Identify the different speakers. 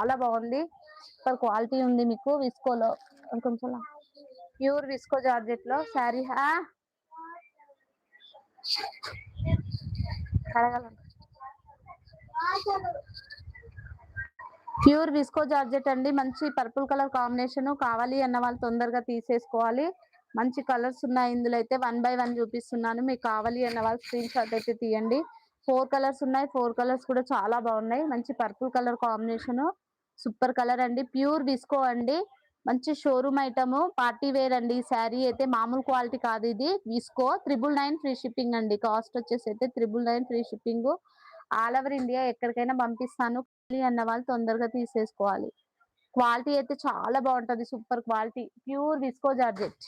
Speaker 1: చాలా బాగుంది. Super quality ఉంది మీకు విస్కోలో. కొంచెం ప్యూర్ విస్కో జార్జెట్ లో శారీ ప్యూర్ విస్కో జార్జెట్ అండి. మంచి పర్పుల్ కలర్ కాంబినేషన్. కావాలి అన్న వాళ్ళు తొందరగా తీసేసుకోవాలి. మంచి కలర్స్ ఉన్నాయి ఇందులో అయితే. 1 బై 1 చూపిస్తున్నాను. మీకు కావాలి అన్న వాళ్ళు స్క్రీన్ షాట్ అయితే తీయండి. 4 కలర్స్ ఉన్నాయి. 4 కలర్స్ కూడా చాలా బాగున్నాయి. మంచి purple colour combination, super colour అండి. ప్యూర్ విస్కో అండి. మంచి షోరూమ్ ఐటమ్, పార్టీ వేర్ అండి. ఈ శారీ అయితే మామూలు క్వాలిటీ కాదు. ఇది విస్కో 999 ఫ్రీ షిప్పింగ్ అండి. కాస్ట్ వచ్చేసి అయితే 999 free shipping. All over India ఎక్కడికైనా పంపిస్తాను. అన్న వాళ్ళు తొందరగా తీసేసుకోవాలి. క్వాలిటీ అయితే చాలా బాగుంటది. Super quality pure visco georgette.